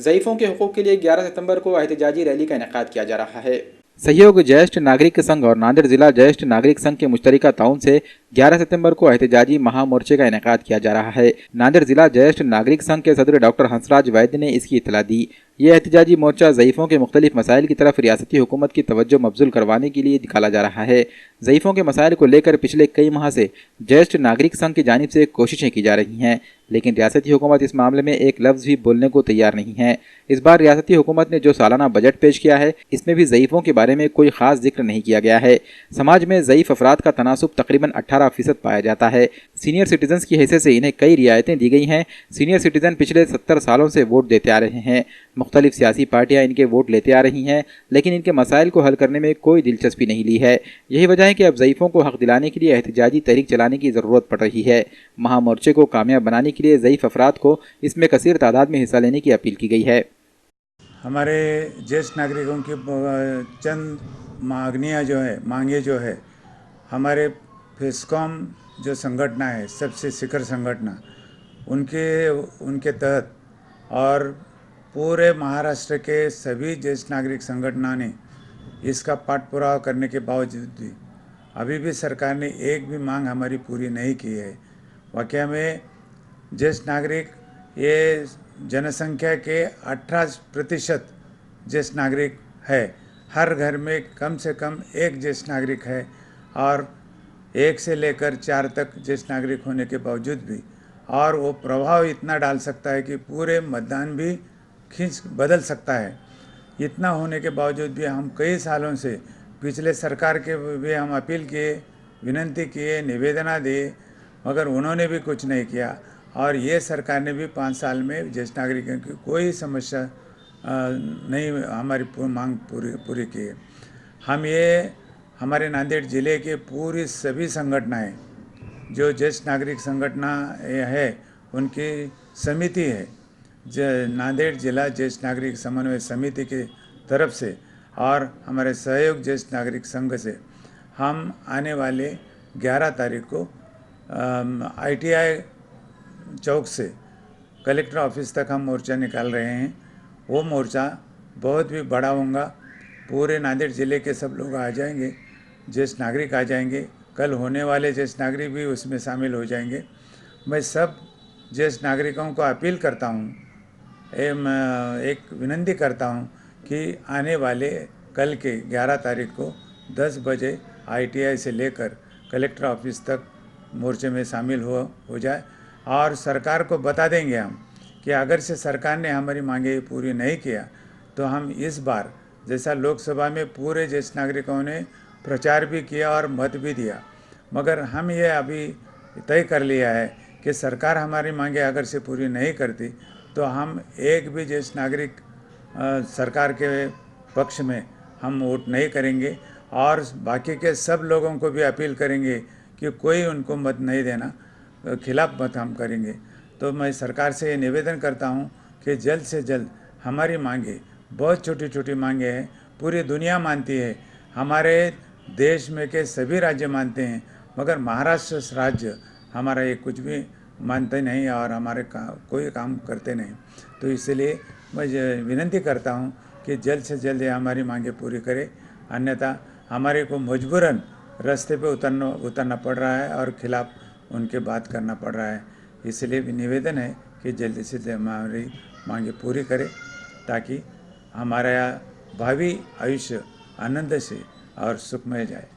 ज़ईफ़ों के हुकूक़ के लिए 11 सितंबर को एहतजाजी रैली का इनेकाद किया जा रहा है। सहयोग ज्येष्ठ नागरिक संघ और नांदेड़ जिला ज्येष्ठ नागरिक संघ के मुश्तरका ताउन से 11 सितंबर को एहतजाजी महामोर्चे का इनेकाद किया जा रहा है। नांदेड़ जिला ज्येष्ठ नागरिक संघ के सदर डॉक्टर हंसराज वैद्य ने इसकी इतला दी। ये एहतजाजी मोर्चा ज़ईफ़ों के मुख्तलिफ मसाइल की तरफ रियासती हुकूमत की तवज्जो मबजूल करवाने के लिए निकाला जा रहा है। ज़ईफ़ों के मसाइल को लेकर पिछले कई माह से ज्येष्ठ नागरिक संघ की जानिब से कोशिशें की जा रही हैं, लेकिन रियासती हुकूमत इस मामले में एक लफ्ज़ भी बोलने को तैयार नहीं है। इस बार रियासती हुकूमत ने जो सालाना बजट पेश किया है, इसमें भी ज़ईफ़ों के बारे में कोई ख़ास जिक्र नहीं किया गया है। समाज में ज़ईफ़ अफराद का तनासुब तकरीबन 18% पाया जाता है। सीनियर सिटीजन्स की हैसियत से इन्हें कई रियायतें दी गई हैं। सीनियर सिटीजन पिछले 70 सालों से वोट देते आ रहे हैं। मुख्तलिफ सियासी पार्टियां इनके वोट लेते आ रही हैं, लेकिन इनके मसाइल को हल करने में कोई दिलचस्पी नहीं ली है। यही वजह है कि अब ज़ईफ़ों को हक दिलाने के लिए एहतजाजी तहरीक चलाने की ज़रूरत पड़ रही है। महामोर्चे को कामयाब बनाने के लिए ज़ईफ़ अफराद को इसमें कसीर तादाद में हिस्सा लेने की अपील की गई है। हमारे ज्येष्ठ नागरिकों की चंद मांगे जो है हमारे फेस्कॉम जो संगठन है, सबसे शिखर संगठन, उनके तहत और पूरे महाराष्ट्र के सभी ज्येष्ठ नागरिक संगठनों ने इसका पाठ पुरावा करने के बावजूद भी अभी भी सरकार ने एक भी मांग हमारी पूरी नहीं की है। वाकई में ज्येष्ठ नागरिक ये जनसंख्या के 18% ज्येष्ठ नागरिक है। हर घर में कम से कम एक ज्येष्ठ नागरिक है और 1 से लेकर 4 तक ज्येष्ठ नागरिक होने के बावजूद भी, और वो प्रभाव इतना डाल सकता है कि पूरे मतदान भी खींच बदल सकता है। इतना होने के बावजूद भी हम कई सालों से पिछले सरकार के भी हम अपील किए, विनंती किए, निवेदना दिए, मगर उन्होंने भी कुछ नहीं किया। और ये सरकार ने भी 5 साल में ज्येष्ठ नागरिकों की कोई समस्या नहीं हमारी मांग पूरी की है। हम ये हमारे नांदेड़ ज़िले के पूरी सभी संगठनाएं जो ज्येष्ठ नागरिक संगठन है, उनकी समिति है नांदेड़ जिला ज्येष्ठ नागरिक समन्वय समिति के तरफ से और हमारे सहयोग ज्येष्ठ नागरिक संघ से हम आने वाले 11 तारीख को ITI चौक से कलेक्टर ऑफिस तक हम मोर्चा निकाल रहे हैं। वो मोर्चा बहुत भी बड़ा होगा। पूरे नांदेड़ ज़िले के सब लोग आ जाएंगे, ज्येष्ठ नागरिक आ जाएंगे। कल होने वाले ज्येष्ठ नागरिक भी उसमें शामिल हो जाएंगे। मैं सब ज्येष्ठ नागरिकों को अपील करता हूँ, एक विनंती करता हूँ कि आने वाले कल के 11 तारीख को 10 बजे ITI से लेकर कलेक्टर ऑफिस तक मोर्चे में शामिल हो जाए और सरकार को बता देंगे हम कि अगर से सरकार ने हमारी मांगे पूरी नहीं किया तो हम इस बार जैसा लोकसभा में पूरे ज्येष्ठ नागरिकों ने प्रचार भी किया और मत भी दिया, मगर हम ये अभी तय कर लिया है कि सरकार हमारी मांगे अगर से पूरी नहीं करती तो हम एक भी ज्येष्ठ नागरिक सरकार के पक्ष में हम वोट नहीं करेंगे। और बाकी के सब लोगों को भी अपील करेंगे कि कोई उनको मत नहीं देना, खिलाफ मत हम करेंगे। तो मैं सरकार से ये निवेदन करता हूँ कि जल्द से जल्द हमारी मांगे, बहुत छोटी छोटी मांगे हैं, पूरी दुनिया मानती है, हमारे देश में के सभी राज्य मानते हैं, मगर महाराष्ट्र राज्य हमारा ये कुछ भी मानते नहीं और हमारे कोई काम करते नहीं। तो इसलिए मैं विनंती करता हूँ कि जल्द से जल्द ये हमारी मांगे पूरी करें, अन्यथा हमारे को मजबूरन रास्ते पे उतरना पड़ रहा है और खिलाफ उनके बात करना पड़ रहा है। इसलिए भी निवेदन है कि जल्दी से जल्दी हमारी मांगे पूरी करें ताकि हमारा भावी आयुष्य आनंद से और सुखमय जाए।